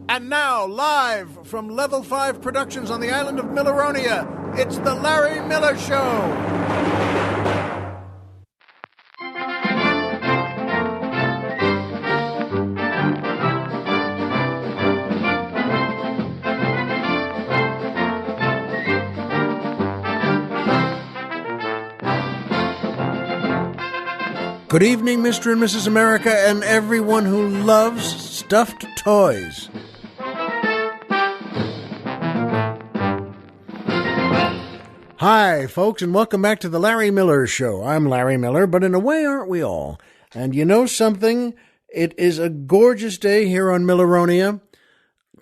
And now, live from Level 5 Productions on the island of Milleronia, it's The Larry Miller Show. Good evening, Mr. and Mrs. America, and everyone who loves stuffed toys. Hi, folks, and welcome back to the Larry Miller Show. I'm Larry Miller, but in a way, aren't we all? And you know something? It is a gorgeous day here on Milleronia.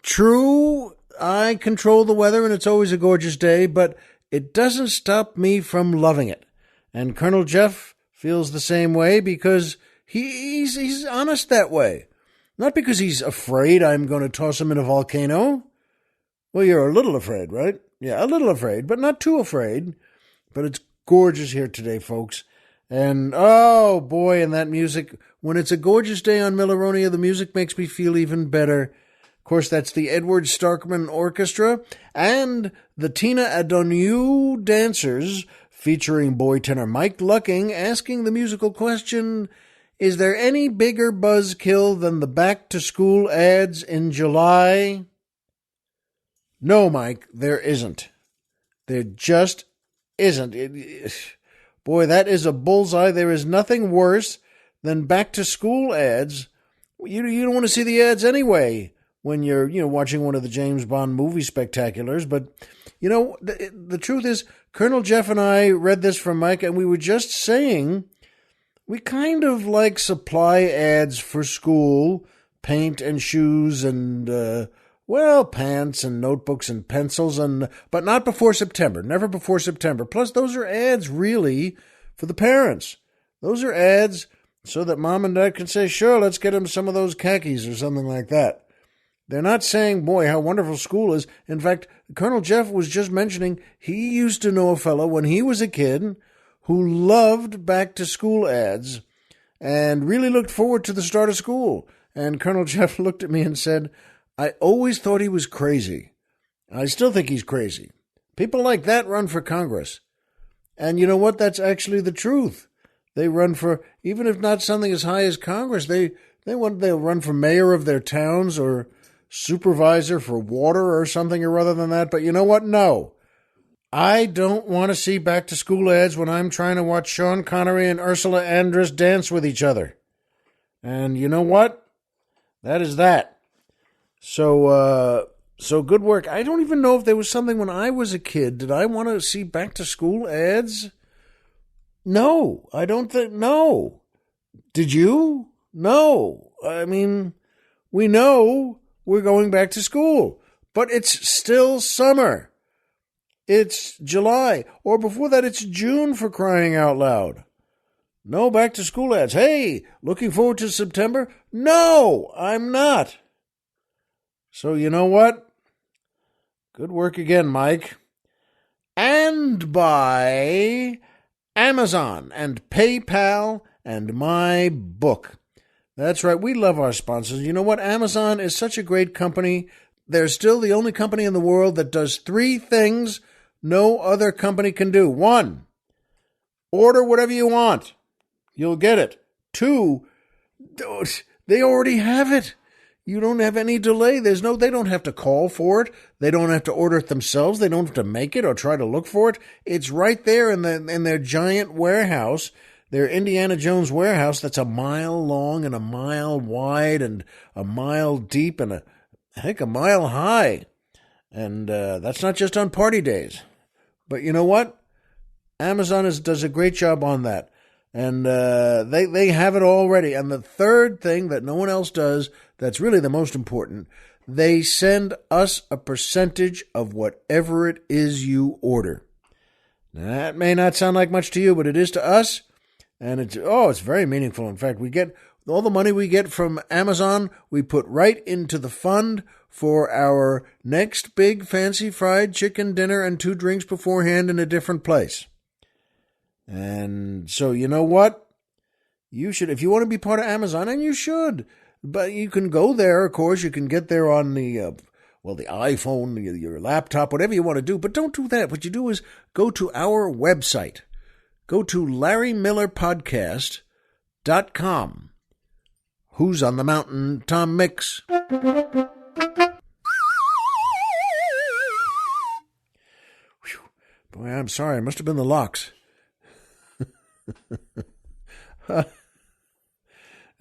True, I control the weather, and it's always a gorgeous day, but it doesn't stop me from loving it. And Colonel Jeff feels the same way because he's honest that way. Not because he's afraid I'm going to toss him in a volcano. Well, you're a little afraid, right? Yeah, a little afraid, but not too afraid. But it's gorgeous here today, folks. And, oh, boy, and that music. When it's a gorgeous day on Milleronia, the music makes me feel even better. Of course, that's the Edward Starkman Orchestra and the Tina Adoniu Dancers, featuring boy tenor Mike Lucking, asking the musical question, is there any bigger buzzkill than the back-to-school ads in July? No, Mike, there isn't. There just isn't. Boy, that is a bullseye. There is nothing worse than back-to-school ads. You don't want to see the ads anyway when you're watching one of the James Bond movie spectaculars. But, the truth is, Colonel Jeff and I read this from Mike, and we were just saying we kind of like supply ads for school, paint and shoes and, pants and notebooks and pencils, but not before September, never before September. Plus, those are ads really for the parents. Those are ads so that mom and dad can say, sure, let's get them some of those khakis or something like that. They're not saying, boy, how wonderful school is. In fact, Colonel Jeff was just mentioning he used to know a fellow when he was a kid who loved back-to-school ads and really looked forward to the start of school. And Colonel Jeff looked at me and said, I always thought he was crazy. I still think he's crazy. People like that run for Congress. And you know what? That's actually the truth. They run for, even if not something as high as Congress, they'll run for mayor of their towns or supervisor for water or something or other than that. But you know what? No. I don't want to see back-to-school ads when I'm trying to watch Sean Connery and Ursula Andress dance with each other. And you know what? That is that. So good work. I don't even know if there was something when I was a kid. Did I want to see back-to-school ads? No. I don't think, no. Did you? No. I mean, we know we're going back to school, but it's still summer. It's July, or before that, it's June, for crying out loud. No back to school ads. Hey, looking forward to September? No, I'm not. So you know what? Good work again, Mike. And by Amazon and PayPal and my book. That's right. We love our sponsors. You know what? Amazon is such a great company. They're still the only company in the world that does 3 things no other company can do. 1, order whatever you want. You'll get it. 2, they already have it. You don't have any delay. They don't have to call for it. They don't have to order it themselves. They don't have to make it or try to look for it. It's right there in their giant warehouse. Their Indiana Jones warehouse that's a mile long and a mile wide and a mile deep and a mile high. And that's not just on party days. But you know what? Amazon does a great job on that. And they have it already. And the third thing that no one else does, that's really the most important, they send us a percentage of whatever it is you order. Now, that may not sound like much to you, but it is to us. And it's very meaningful. In fact, we get all the money we get from Amazon, we put right into the fund for our next big fancy fried chicken dinner and 2 drinks beforehand in a different place. And so, you know what? You should, if you want to be part of Amazon, and you should, But you can go there, of course. You can get there on the iPhone, your laptop, whatever you want to do. But don't do that. What you do is go to our website. Go to LarryMillerPodcast.com. Who's on the mountain? Tom Mix. Boy, I'm sorry. It must have been the locks.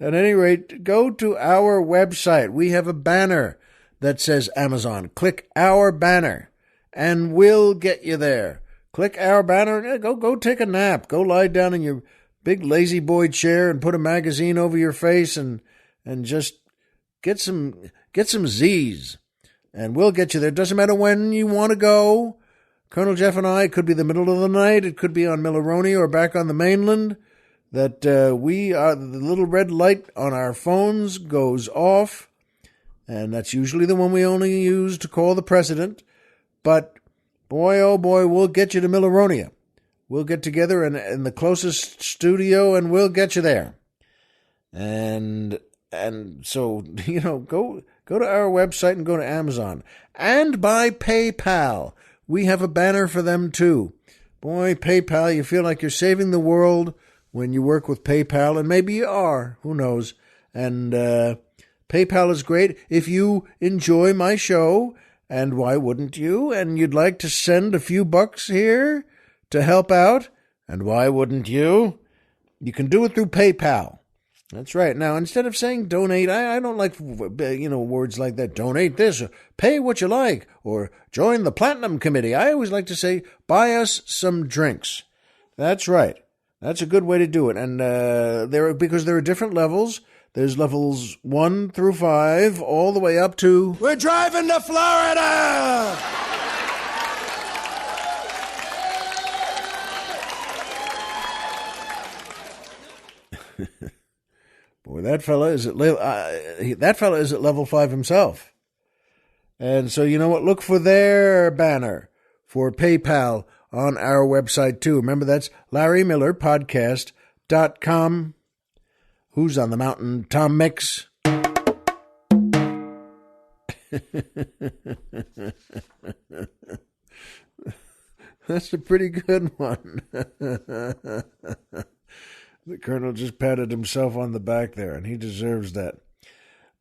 At any rate, go to our website. We have a banner that says Amazon. Click our banner, and we'll get you there. Click our banner. Go take a nap. Go lie down in your big lazy boy chair and put a magazine over your face and just get some Z's, and we'll get you there. Doesn't matter when you want to go. Colonel Jeff and I, it could be the middle of the night, it could be on Milleronia or back on the mainland, that the little red light on our phones goes off, and that's usually the one we only use to call the president. But boy, oh boy, we'll get you to Milleronia. We'll get together in the closest studio, and we'll get you there. And so, go to our website and go to Amazon. And buy PayPal. We have a banner for them, too. Boy, PayPal, you feel like you're saving the world when you work with PayPal, and maybe you are. Who knows? And PayPal is great if you enjoy my show, and why wouldn't you? And you'd like to send a few bucks here to help out, and why wouldn't you? You can do it through PayPal. That's right. Now, instead of saying donate, I don't like, words like that. Donate this, or pay what you like, or join the Platinum Committee. I always like to say, buy us some drinks. That's right. That's a good way to do it. And because there are different levels. There's levels 1 through 5, all the way up to... We're driving to Florida! Boy, that fella is at level 5 himself. And so, you know what? Look for their banner for PayPal on our website, too. Remember, that's LarryMillerPodcast.com. Who's on the mountain? Tom Mix. That's a pretty good one. The Colonel just patted himself on the back there, and he deserves that.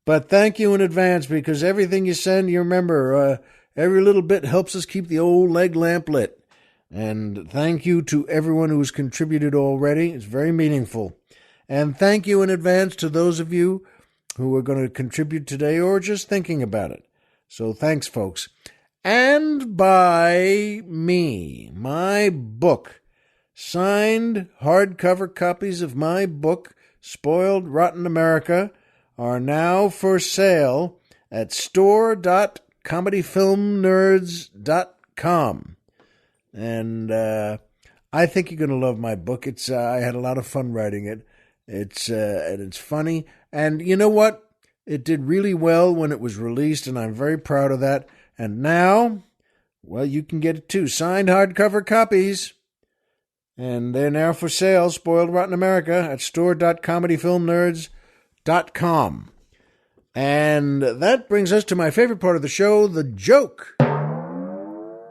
But thank you in advance, because everything you send, you remember, every little bit helps us keep the old leg lamp lit. And thank you to everyone who has contributed already. It's very meaningful. And thank you in advance to those of you who are going to contribute today or just thinking about it. So thanks, folks. And by me, my book. Signed hardcover copies of my book, Spoiled Rotten America, are now for sale at store.comedyfilmnerds.com. And I think you're going to love my book. I had a lot of fun writing it. It's funny. And you know what? It did really well when it was released, and I'm very proud of that. And now, well, you can get it too. Signed hardcover copies. And they're now for sale, Spoiled Rotten America, at store.comedyfilmnerds.com. And that brings us to my favorite part of the show, the joke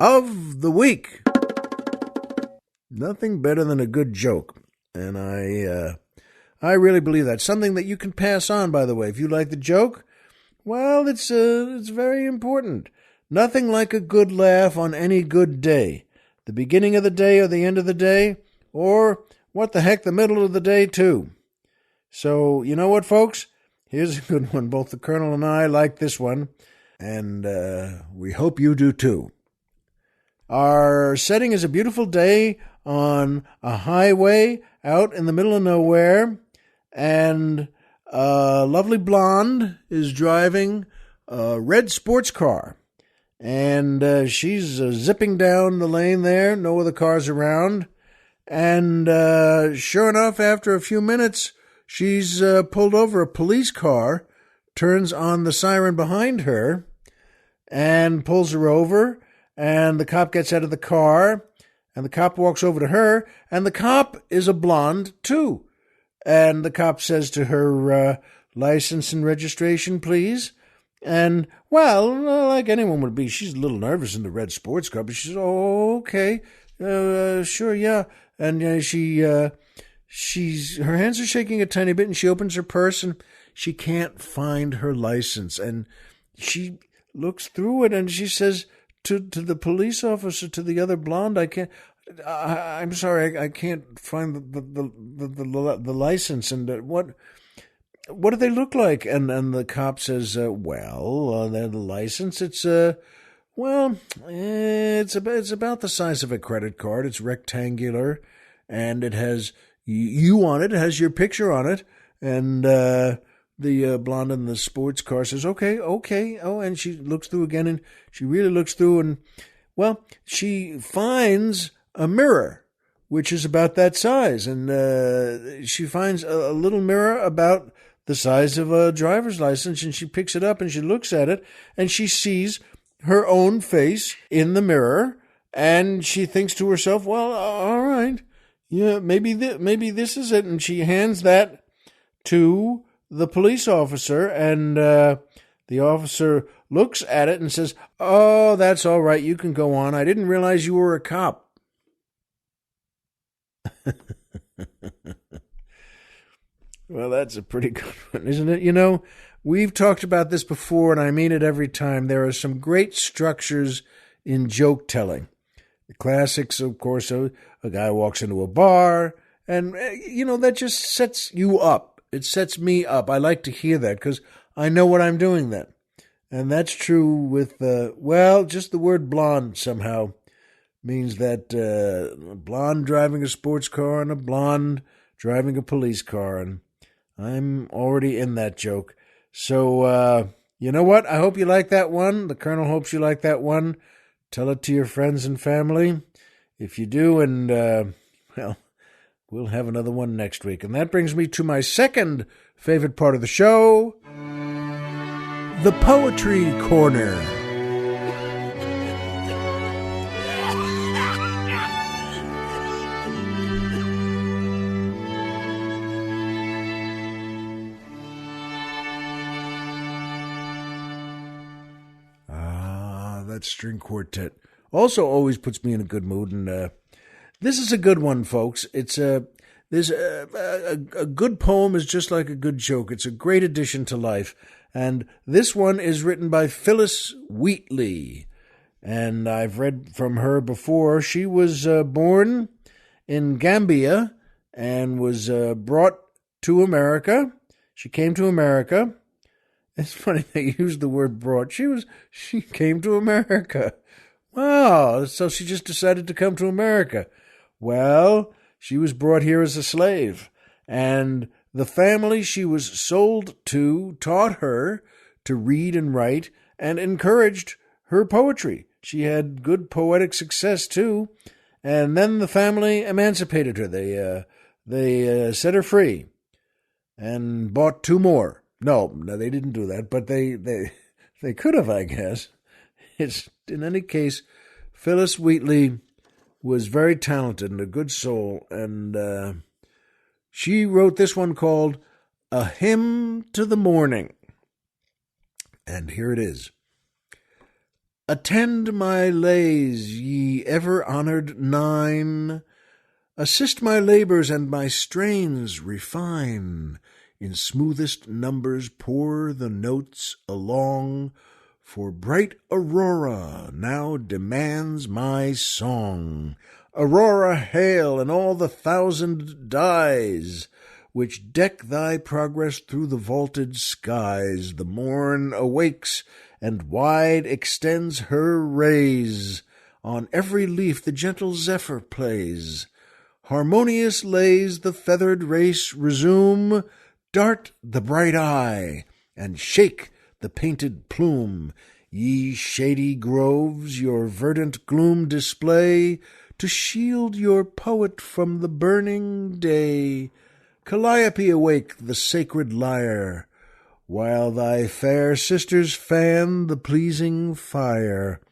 of the week. Nothing better than a good joke. And I really believe that. Something that you can pass on, by the way. If you like the joke, well, it's very important. Nothing like a good laugh on any good day. The beginning of the day or the end of the day, or what the heck, the middle of the day too. So, you know what, folks? Here's a good one. Both the Colonel and I like this one, and we hope you do too. Our setting is a beautiful day on a highway out in the middle of nowhere, and a lovely blonde is driving a red sports car. And she's zipping down the lane there, no other cars around. And sure enough, after a few minutes, she's pulled over a police car, turns on the siren behind her, and pulls her over. And the cop gets out of the car, and the cop walks over to her, and the cop is a blonde, too. And the cop says to her, license and registration, please? And, well, like anyone would be, she's a little nervous in the red sports car, but she says, oh, okay, sure, yeah. And her hands are shaking a tiny bit, and she opens her purse, and she can't find her license. And she looks through it, and she says to the police officer, to the other blonde, I'm sorry, I can't find the license. And what do they look like? And the cop says, the license, it's about the size of a credit card. It's rectangular, and it has you on it. It has your picture on it. And the blonde in the sports car says, okay. Oh, and she looks through again, and she really looks through, and, well, she finds a mirror, which is about that size. And she finds a little mirror about the size of a driver's license, and she picks it up and she looks at it, and she sees her own face in the mirror, and she thinks to herself, well, all right, yeah, maybe this is it. And she hands that to the police officer, and the officer looks at it and says, oh, that's all right, you can go on. I didn't realize you were a cop. Well, that's a pretty good one, isn't it? You know, we've talked about this before, and I mean it every time. There are some great structures in joke telling. The classics, of course, a guy walks into a bar, and, that just sets you up. It sets me up. I like to hear that because I know what I'm doing then. And that's true with, just the word blonde somehow means that a blonde driving a sports car and a blonde driving a police car, and I'm already in that joke. So, you know what? I hope you like that one. The Colonel hopes you like that one. Tell it to your friends and family. If you do, and, we'll have another one next week. And that brings me to my second favorite part of the show, the Poetry Corner. That string quartet also always puts me in a good mood, and this is a good one, folks. It's a good poem is just like a good joke. It's a great addition to life, and this one is written by Phyllis Wheatley, and I've read from her before. She was born in Gambia and was brought to America. She came to America. It's funny they used the word brought. She came to America. Wow, so she just decided to come to America. Well, she was brought here as a slave, and the family she was sold to taught her to read and write and encouraged her poetry. She had good poetic success, too, and then the family emancipated her. They set her free and bought two more. No, they didn't do that, but they could have, I guess. It's, in any case, Phyllis Wheatley was very talented and a good soul, and she wrote this one called A Hymn to the Morning. And here it is. Attend my lays, ye ever-honored nine. Assist my labors and my strains refine. In smoothest numbers pour the notes along, for bright Aurora now demands my song. Aurora, hail, and all the thousand dyes which deck thy progress through the vaulted skies. The morn awakes, and wide extends her rays. On every leaf the gentle zephyr plays. Harmonious lays the feathered race resume. Dart the bright eye, and shake the painted plume. Ye shady groves, your verdant gloom display, to shield your poet from the burning day. Calliope, awake the sacred lyre, while thy fair sisters fan the pleasing fire.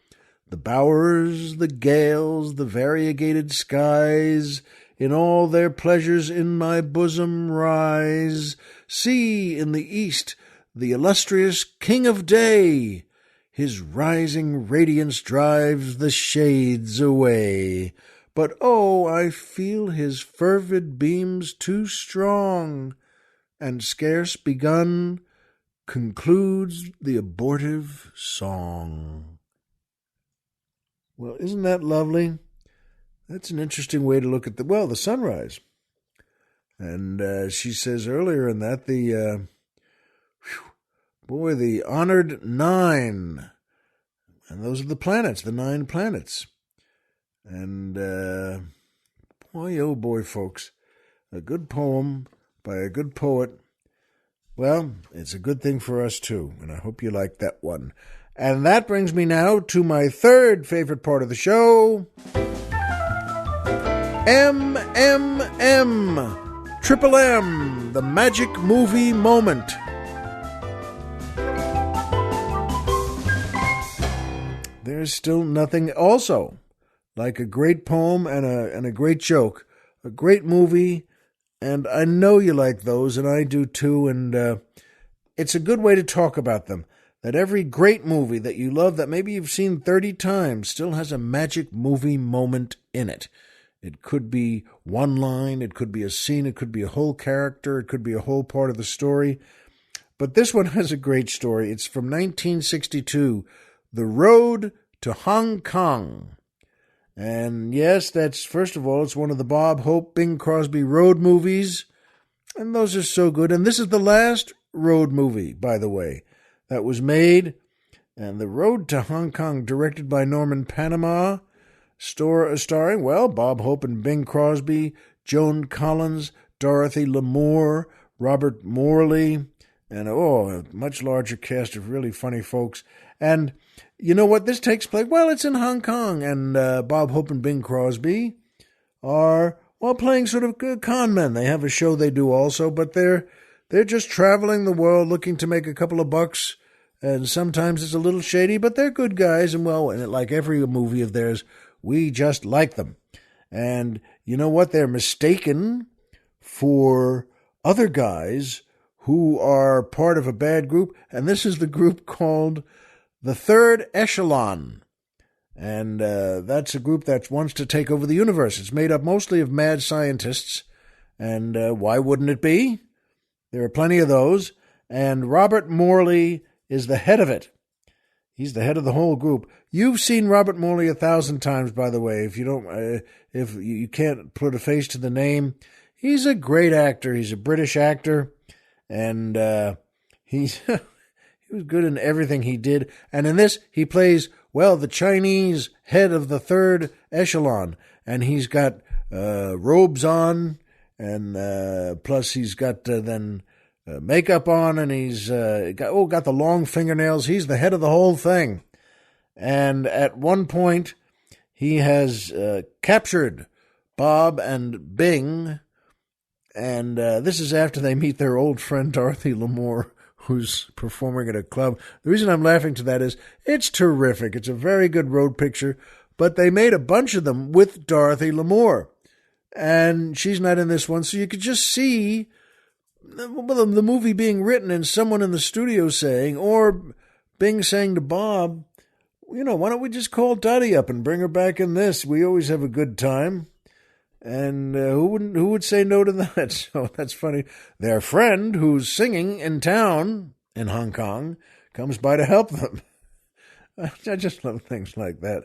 The bowers, the gales, the variegated skies, in all their pleasures in my bosom rise. See in the east the illustrious King of Day, his rising radiance drives the shades away. But oh, I feel his fervid beams too strong, and scarce begun concludes the abortive song. Well, isn't that lovely? That's an interesting way to look at the sunrise. And she says earlier in that, the honored nine. And those are the planets, the 9 planets. And boy, oh boy, folks, a good poem by a good poet. Well, it's a good thing for us too, and I hope you like that one. And that brings me now to my third favorite part of the show. Triple M, the magic movie moment. There's still nothing also like a great poem and a great joke, a great movie, and I know you like those, and I do too, and it's a good way to talk about them, that every great movie that you love, that maybe you've seen 30 times, still has a magic movie moment in it. It could be one line, it could be a scene, it could be a whole character, it could be a whole part of the story, but this one has a great story. It's from 1962, The Road to Hong Kong. And yes, that's, first of all, it's one of the Bob Hope, Bing Crosby road movies. And those are so good. And this is the last road movie, by the way, that was made. And The Road to Hong Kong, directed by Norman Panama, starring, Bob Hope and Bing Crosby, Joan Collins, Dorothy Lamour, Robert Morley, and a much larger cast of really funny folks. And you know what? This takes place, it's in Hong Kong, and Bob Hope and Bing Crosby are, playing sort of con men. They have a show they do also, but they're just traveling the world looking to make a couple of bucks, and sometimes it's a little shady, but they're good guys, and like every movie of theirs, we just like them. And you know what? They're mistaken for other guys who are part of a bad group, and this is the group called the Third Echelon. And that's a group that wants to take over the universe. It's made up mostly of mad scientists, and why wouldn't it be? There are plenty of those, and Robert Morley is the head of it. He's the head of the whole group. You've seen Robert Morley 1,000 times, by the way. If you don't, if you can't put a face to the name, he's a great actor. He's a British actor, and he's he was good in everything he did. And in this, he plays the Chinese head of the Third Echelon, and he's got robes on, and plus he's got makeup on, and he's got the long fingernails. He's the head of the whole thing. And at one point, he has captured Bob and Bing, and this is after they meet their old friend Dorothy Lamour, who's performing at a club. The reason I'm laughing to that is it's terrific. It's a very good road picture, but they made a bunch of them with Dorothy Lamour, and she's not in this one, so you could just see the movie being written and someone in the studio saying, or Bing saying to Bob, why don't we just call Dottie up and bring her back in this? We always have a good time. And who would say no to that? So that's funny. Their friend, who's singing in town in Hong Kong, comes by to help them. I just love things like that.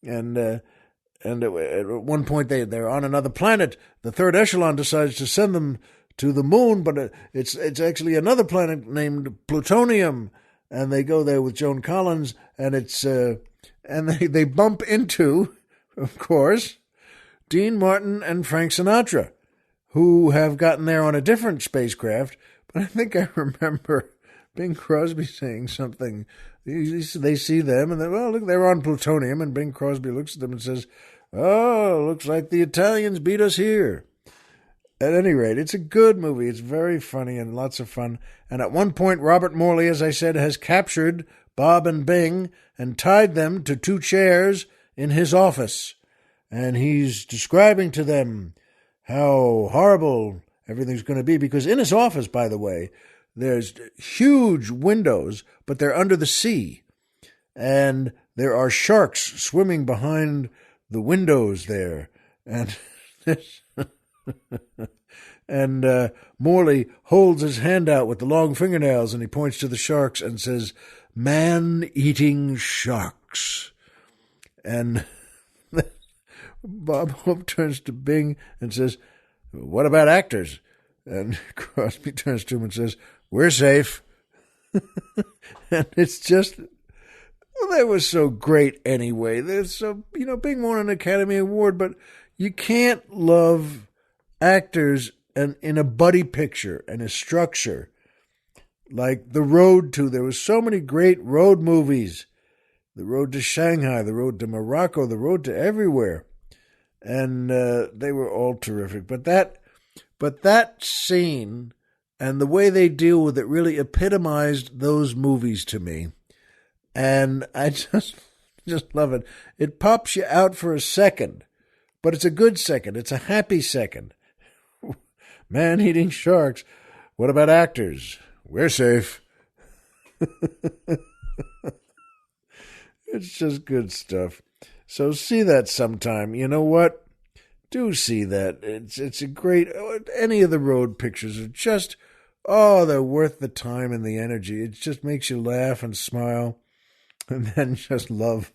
And at one point they're on another planet. The Third Echelon decides to send them to the moon, but it's actually another planet named Plutonium. And they go there with Joan Collins, and and they bump into, of course, Dean Martin and Frank Sinatra, who have gotten there on a different spacecraft. But I think I remember Bing Crosby saying something. They see them, and look, they're on plutonium, and Bing Crosby looks at them and says, looks like the Italians beat us here. At any rate, it's a good movie. It's very funny and lots of fun. And at one point, Robert Morley, as I said, has captured Bob and Bing and tied them to 2 chairs in his office. And he's describing to them how horrible everything's going to be. Because in his office, by the way, there's huge windows, but they're under the sea. And there are sharks swimming behind the windows there. And and Morley holds his hand out with the long fingernails, and he points to the sharks and says, "Man-eating sharks." And Bob Hope turns to Bing and says, "What about actors?" And Crosby turns to him and says, "We're safe." And it's just, well, they were so great anyway. They're so, Bing won an Academy Award, but you can't love actors and in a buddy picture and a structure like The Road to. There was so many great road movies. The Road to Shanghai, The Road to Morocco, The Road to Everywhere. And they were all terrific. But that scene and the way they deal with it really epitomized those movies to me. And I just love it. It pops you out for a second, but it's a good second. It's a happy second. Man-eating sharks. What about actors? We're safe. It's just good stuff. So see that sometime. You know what? Do see that. It's a great... Any of the road pictures are just... Oh, they're worth the time and the energy. It just makes you laugh and smile. And then just love...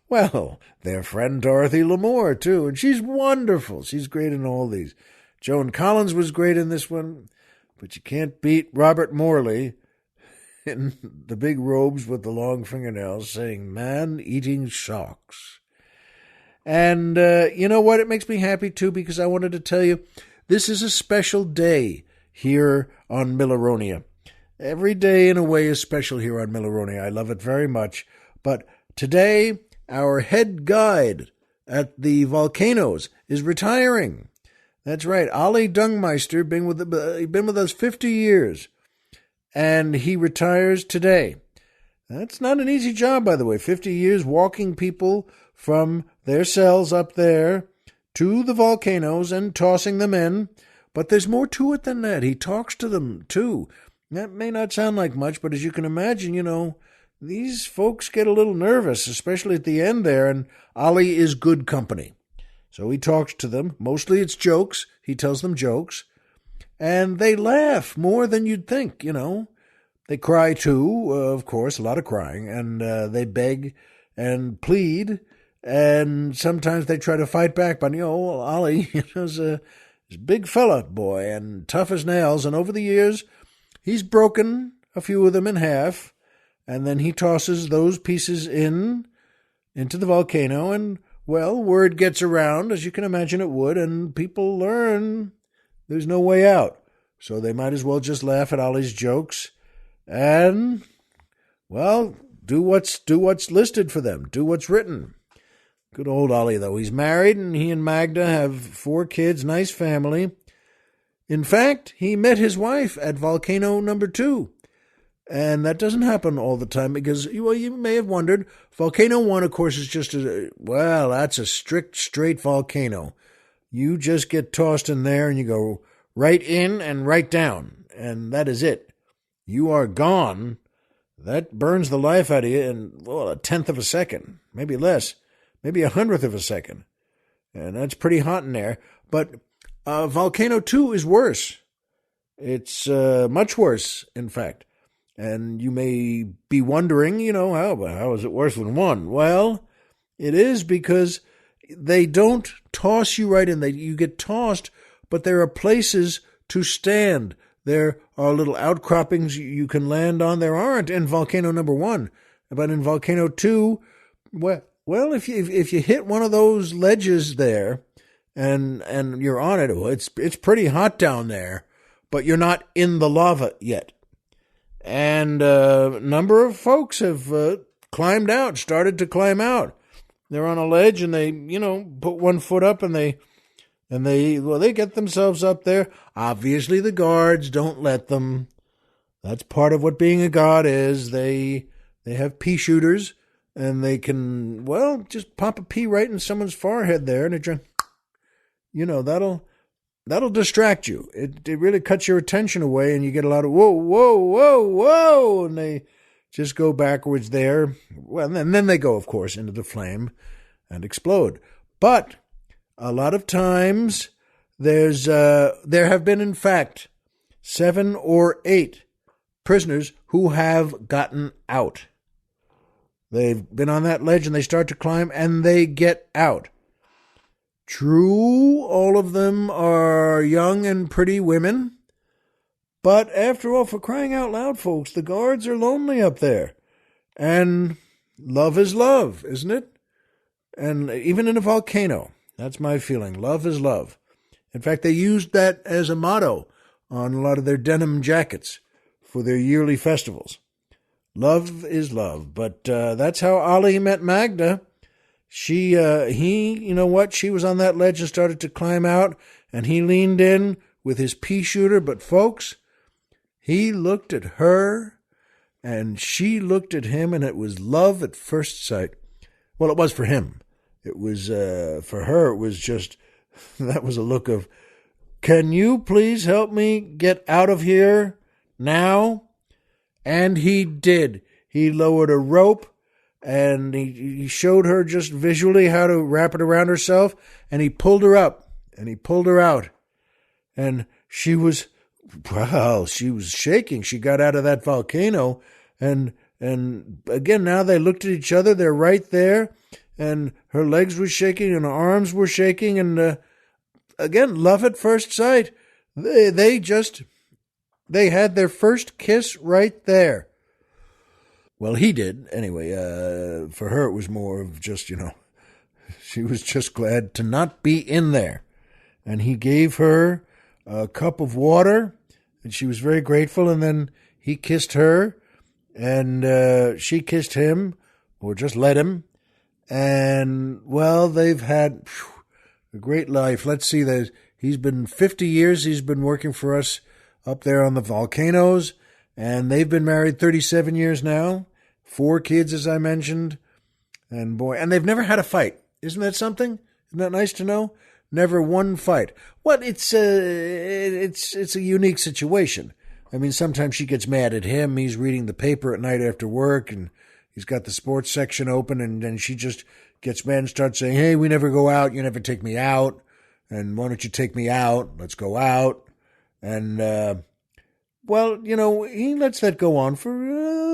Well, their friend Dorothy Lamour, too. And she's wonderful. She's great in all these. Joan Collins was great in this one. But you can't beat Robert Morley in the big robes with the long fingernails saying, "Man-eating sharks." And you know what? It makes me happy, too, because I wanted to tell you, this is a special day here on Milleronia. Every day, in a way, is special here on Milleronia. I love it very much. But today, our head guide at the volcanoes is retiring. That's right. Ollie Dungmeister, been with us 50 years. And he retires today. That's not an easy job, by the way. 50 years walking people from their cells up there to the volcanoes and tossing them in. But there's more to it than that. He talks to them, too. That may not sound like much, but as you can imagine, these folks get a little nervous, especially at the end there, and Ollie is good company. So he talks to them. Mostly it's jokes. He tells them jokes. And they laugh more than you'd think, They cry, too, of course, a lot of crying. And they beg and plead. And sometimes they try to fight back. But, Ollie is a big fella, boy, and tough as nails. And over the years, he's broken a few of them in half. And then he tosses those pieces into the volcano. And, well, word gets around, as you can imagine it would. And people learn there's no way out. So they might as well just laugh at Ollie's jokes and, well, do what's listed for them. Do what's written. Good old Ollie, though. He's married, and he and Magda have 4 kids, nice family. In fact, he met his wife at Volcano number 2. And that doesn't happen all the time because, you may have wondered, Volcano 1, of course, is just that's a strict, straight volcano. You just get tossed in there and you go right in and right down, and that is it. You are gone. That burns the life out of you in, a 1/10 of a second, maybe less, maybe 100th of a second. And that's pretty hot in there. But Volcano 2 is worse. It's much worse, in fact. And you may be wondering, how is it worse than 1? Well, it is because they don't toss you right in. You get tossed, but there are places to stand. There are little outcroppings you can land on. There aren't in Volcano number 1. But in Volcano 2, well, if you hit one of those ledges there and you're on it, it's pretty hot down there, but you're not in the lava yet. And a number of folks have started to climb out. They're on a ledge and they, put one foot up and they get themselves up there. Obviously the guards don't let them. That's part of what being a god is. They have pea shooters and they can, just pop a pea right in someone's forehead there and it just, that'll distract you. It really cuts your attention away, and you get a lot of whoa, whoa, whoa, whoa, and they just go backwards there. Well, and then they go, of course, into the flame and explode. But a lot of times there have been, in fact, 7 or 8 prisoners who have gotten out. They've been on that ledge and they start to climb and they get out. True, all of them are young and pretty women. But after all, for crying out loud, folks, the guards are lonely up there. And love is love, isn't it? And even in a volcano, that's my feeling. Love is love. In fact, they used that as a motto on a lot of their denim jackets for their yearly festivals. Love is love. But that's how Ali met Magda. She was on that ledge and started to climb out, and he leaned in with his pea shooter. But folks, he looked at her, and she looked at him, and it was love at first sight. Well, it was for him. It was, for her, it was just, that was a look of, can you please help me get out of here now? And he did. He lowered a rope, and he showed her just visually how to wrap it around herself, and he pulled her up, and he pulled her out. And she was shaking. She got out of that volcano, and again, now they looked at each other. They're right there, and her legs were shaking, and her arms were shaking, and again, love at first sight. They had their first kiss right there. Well, he did. Anyway, for her, it was more of just, she was just glad to not be in there. And he gave her a cup of water, and she was very grateful. And then he kissed her, and she kissed him, or just let him. And, well, they've had a great life. Let's see, he's been 50 years. He's been working for us up there on the volcanoes, and they've been married 37 years now. 4 kids, as I mentioned, and they've never had a fight. Isn't that something? Isn't that nice to know? Never one fight. Well, it's a unique situation. I mean, sometimes she gets mad at him. He's reading the paper at night after work, and he's got the sports section open, and then she just gets mad and starts saying, hey, we never go out. You never take me out. And why don't you take me out? Let's go out. And, he lets that go on for,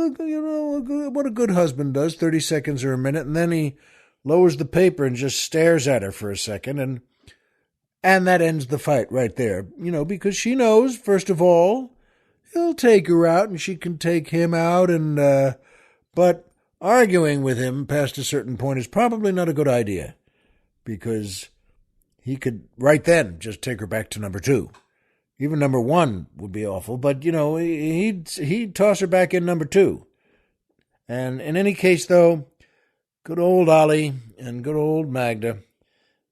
what a good husband does, 30 seconds or a minute. And then he lowers the paper and just stares at her for a second. And that ends the fight right there, because she knows, first of all, he'll take her out and she can take him out. But arguing with him past a certain point is probably not a good idea, because he could right then just take her back to number 2. Even number 1 would be awful, but, he'd toss her back in number 2. And in any case, though, good old Ali and good old Magda,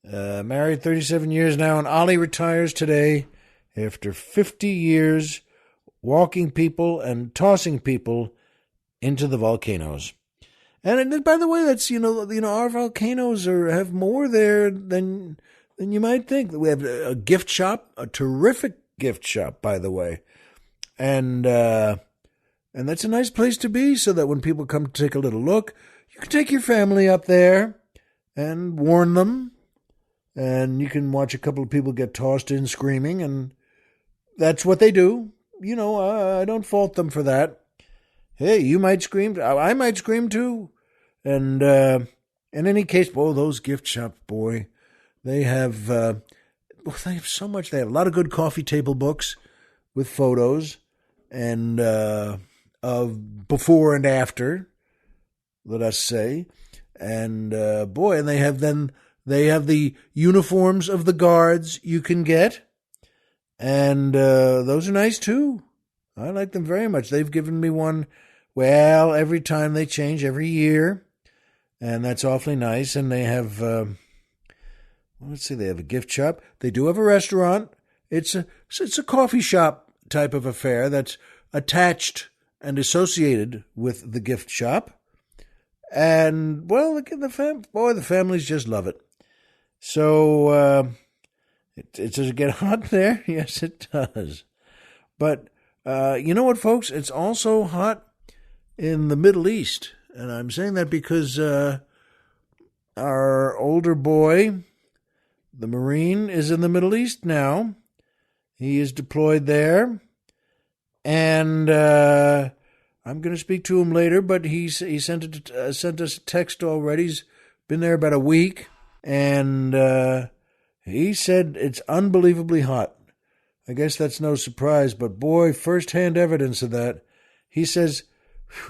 married 37 years now, and Ali retires today after 50 years walking people and tossing people into the volcanoes. And by the way, that's, our volcanoes have more there than you might think. We have a gift shop, a terrific gift shop, by the way. And that's a nice place to be, so that when people come to take a little look, you can take your family up there and warn them. And you can watch a couple of people get tossed in screaming, and that's what they do. I don't fault them for that. Hey, you might scream. I might scream too. And in any case, those gift shops, boy, they have so much. They have a lot of good coffee table books with photos and of before and after, let us say. And and they have the uniforms of the guards you can get. And those are nice too. I like them very much. They've given me one, every time they change, every year. And that's awfully nice. And they have, they have a gift shop. They do have a restaurant. It's a coffee shop type of affair that's attached and associated with the gift shop. And, the families just love it. So, Does it get hot there? Yes, it does. But you know what, folks? It's also hot in the Middle East. And I'm saying that because our older boy, the Marine, is in the Middle East now. He is deployed there. And I'm going to speak to him later, but he sent us a text already. He's been there about a week. And he said it's unbelievably hot. I guess that's no surprise, but boy, first-hand evidence of that. He says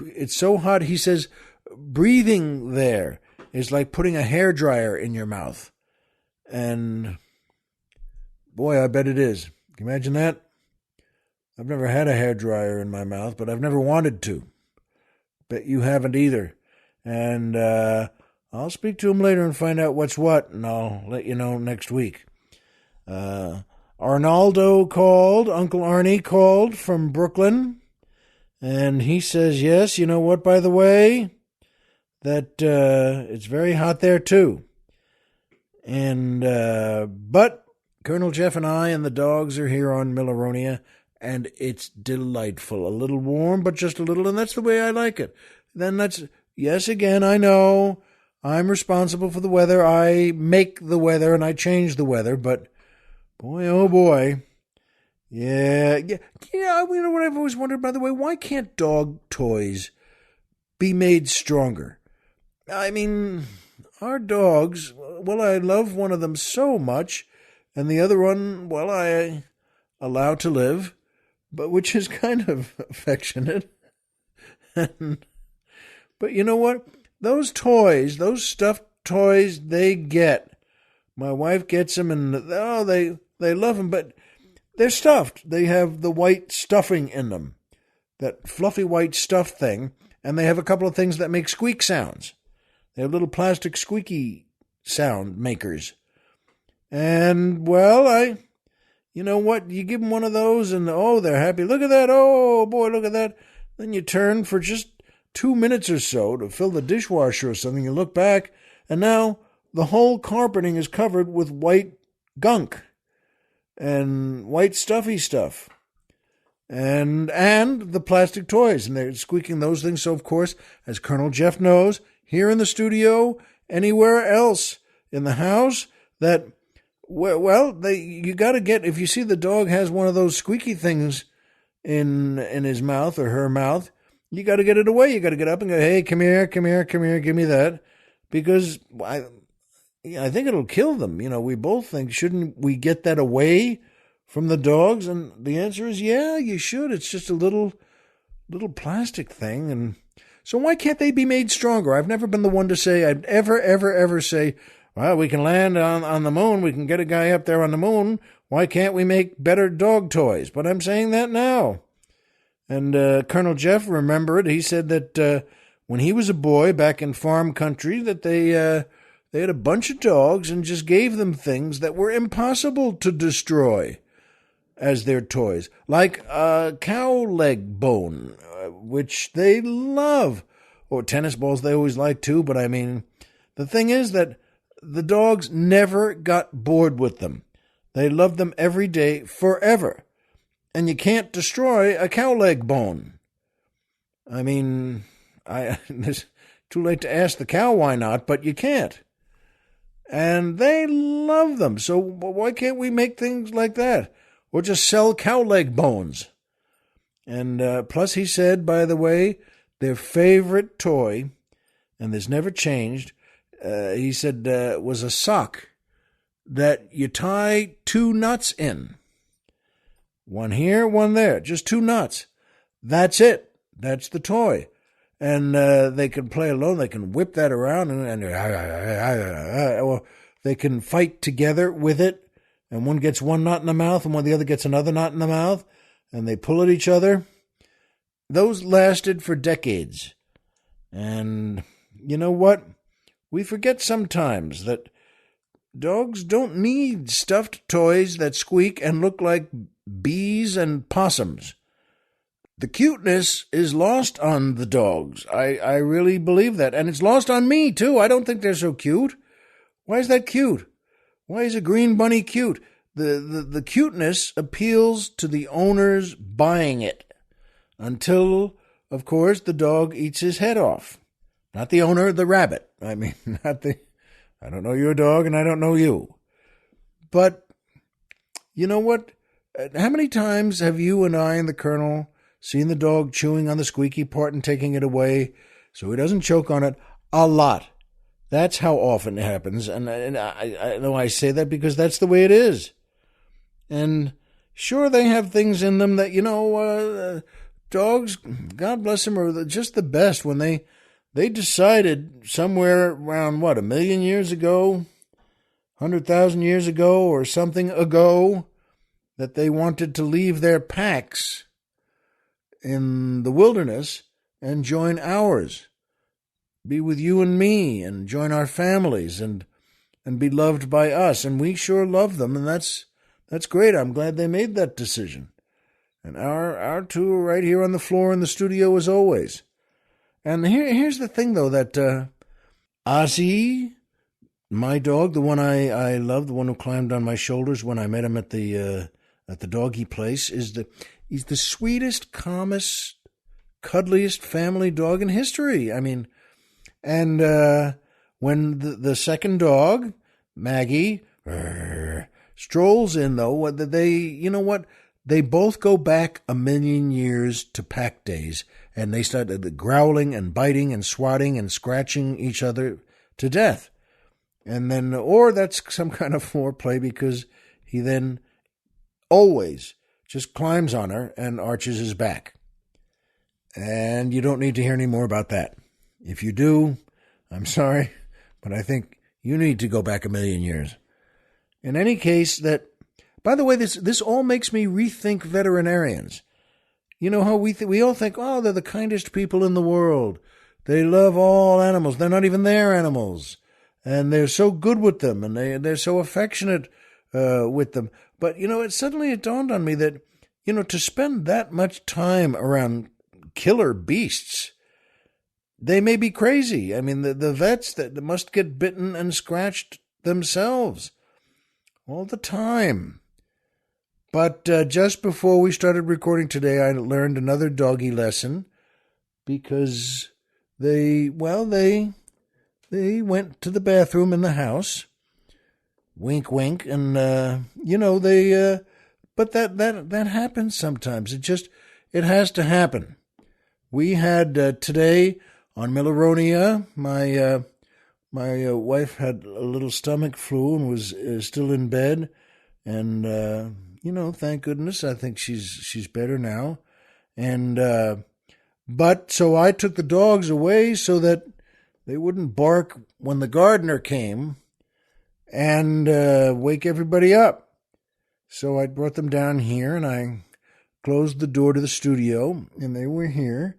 it's so hot, he says breathing there is like putting a hairdryer in your mouth. And boy, I bet it is. Can you imagine that? I've never had a hairdryer in my mouth, but I've never wanted to. Bet you haven't either. And I'll speak to him later and find out what's what, and I'll let you know next week. Arnaldo called, Uncle Arnie called from Brooklyn, and he says, yes, you know what, by the way, that it's very hot there too. And but Colonel Jeff and I and the dogs are here on Milleronia, and it's delightful. A little warm, but just a little, and that's the way I like it. Then yes, again, I know I'm responsible for the weather. I make the weather and I change the weather, but boy, oh boy. Yeah. You know what I've always wondered, by the way, why can't dog toys be made stronger? I mean, our dogs, well, I love one of them so much, and the other one, well, I allow to live, but which is kind of affectionate. But you know what? Those toys, those stuffed toys they get, my wife gets them, and they love them, but they're stuffed. They have the white stuffing in them, that fluffy white stuff thing, and they have a couple of things that make squeak sounds. They have little plastic squeaky sound makers. And, well, you know what? You give them one of those, and they're happy. Look at that. Oh, boy, look at that. Then you turn for just 2 minutes or so to fill the dishwasher or something. You look back, and now the whole carpeting is covered with white gunk and white stuffy stuff and the plastic toys, and they're squeaking those things. So, of course, as Colonel Jeff knows, here in the studio, anywhere else in the house, that, you got to get, if you see the dog has one of those squeaky things in his mouth or her mouth, you got to get it away. You got to get up and go, hey, come here, give me that, because I think it'll kill them. You know, we both think, shouldn't we get that away from the dogs? And the answer is, yeah, you should. It's just a little plastic thing. And so why can't they be made stronger? I've never been the one to say, I'd ever say, well, we can land on the moon. We can get a guy up there on the moon. Why can't we make better dog toys? But I'm saying that now. And Colonel Jeff remembered, he said that when he was a boy back in farm country, that they had a bunch of dogs and just gave them things that were impossible to destroy as their toys, like a cow leg bone, which they love, or tennis balls they always like too. But I mean, the thing is that the dogs never got bored with them. They loved them every day, forever. And you can't destroy a cow leg bone. I mean, it's too late to ask the cow why not, but you can't. And they love them. So why can't we make things like that? Or just sell cow leg bones? And plus he said, by the way, their favorite toy, and this never changed, he said was a sock that you tie 2 nuts in. One here, one there, just 2 nuts. That's it. That's the toy. And they can play alone. They can whip that around, and they can fight together with it. And one gets 1 nut in the mouth, and the other gets another nut in the mouth, and they pull at each other. Those lasted for decades. And you know what? We forget sometimes that dogs don't need stuffed toys that squeak and look like bees and possums. The cuteness is lost on the dogs. I really believe that. And it's lost on me, too. I don't think they're so cute. Why is that cute? Why is a green bunny cute? the cuteness appeals to the owners buying it until, of course, the dog eats his head off. Not the owner, the rabbit. I mean, I don't know your dog and I don't know you. But you know what? How many times have you and I and the Colonel seen the dog chewing on the squeaky part and taking it away so he doesn't choke on it? A lot. That's how often it happens. And I know I say that because that's the way it is. And sure, they have things in them that, dogs, God bless them, are just the best. When they decided somewhere around, 1 million years ago, 100,000 years ago or something ago, that they wanted to leave their packs in the wilderness and join ours, be with you and me, and join our families and be loved by us. And we sure love them, and that's great. I'm glad they made that decision. And our two are right here on the floor in the studio as always. And here's the thing, though, that Ozzy, my dog, the one I love, the one who climbed on my shoulders when I met him at the doggy place, he's the sweetest, calmest, cuddliest family dog in history. I mean, and when the second dog, Maggie, strolls in, though, they both go back 1 million years to pack days, and they start growling and biting and swatting and scratching each other to death. And then, or that's some kind of foreplay, because he then always just climbs on her and arches his back. And you don't need to hear any more about that. If you do, I'm sorry, but I think you need to go back 1 million years. In any case, by the way, this all makes me rethink veterinarians. You know how we all think, oh, they're the kindest people in the world. They love all animals. They're not even their animals. And they're so good with them, and they're so affectionate with them. But, it dawned on me that, to spend that much time around killer beasts, they may be crazy. I mean, the vets that must get bitten and scratched themselves all the time. But just before we started recording today, I learned another doggy lesson, because they went to the bathroom in the house. Wink, wink, and but that happens sometimes. It has to happen. We had today on Milleronia, my wife had a little stomach flu and was still in bed, and thank goodness, I think she's better now. And but so I took the dogs away so that they wouldn't bark when the gardener came and wake everybody up. So I brought them down here, and I closed the door to the studio, and they were here.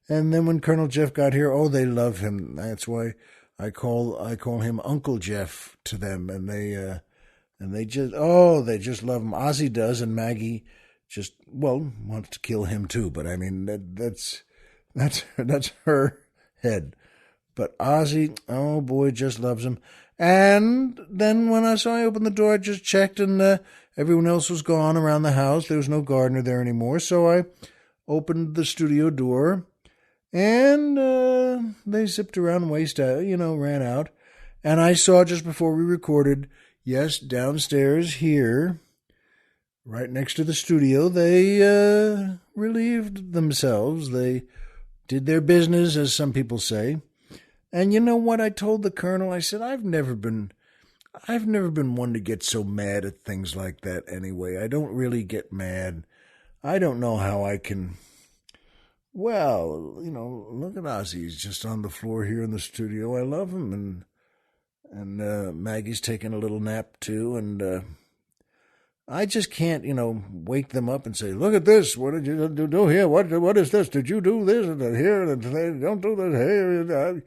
And then when Colonel Jeff got here, they love him. That's why I call him Uncle Jeff to them, and they just love him. Ozzy does, and Maggie just wants to kill him too. But I mean that's her head. But Ozzy, oh boy, just loves him. And then when I opened the door, I just checked, and everyone else was gone around the house. There was no gardener there anymore. So I opened the studio door, and they zipped around and ran out. And I saw just before we recorded, yes, downstairs here, right next to the studio, they relieved themselves. They did their business, as some people say. And you know what? I told the Colonel, I said, I've never been one to get so mad at things like that anyway. I don't really get mad. I don't know how I can. Well, look at Ozzy. He's just on the floor here in the studio. I love him. And Maggie's taking a little nap too. And I just can't, wake them up and say, look at this. What did you do here? What is this? Did you do this here? Don't do this here.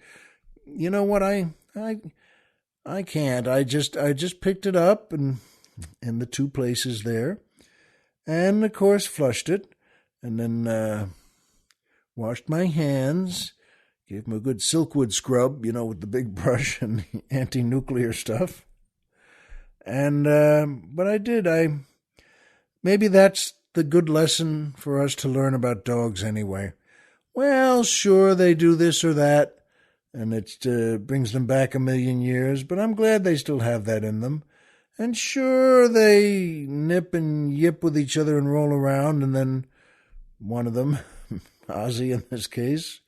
You know what? I can't. I just picked it up and in the two places there, and of course flushed it, and then washed my hands, gave them a good silkwood scrub, with the big brush and the anti-nuclear stuff, And, but I did. Maybe that's the good lesson for us to learn about dogs anyway. Well, sure, they do this or that, and it brings them back 1,000,000 years, but I'm glad they still have that in them. And sure, they nip and yip with each other and roll around, and then one of them, Ozzy in this case,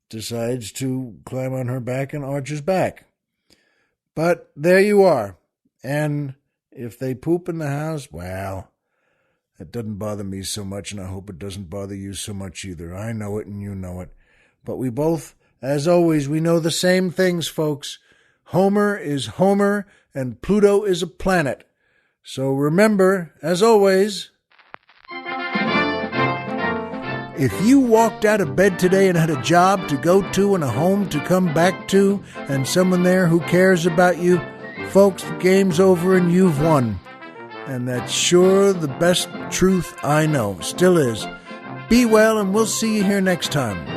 decides to climb on her back and arch his back. But there you are. And if they poop in the house, well, it doesn't bother me so much, and I hope it doesn't bother you so much either. I know it and you know it. But we both, as always, we know the same things, folks. Homer is Homer, and Pluto is a planet. So remember, as always, if you walked out of bed today and had a job to go to and a home to come back to and someone there who cares about you, folks, the game's over and you've won. And that's sure the best truth I know. Still is. Be well, and we'll see you here next time.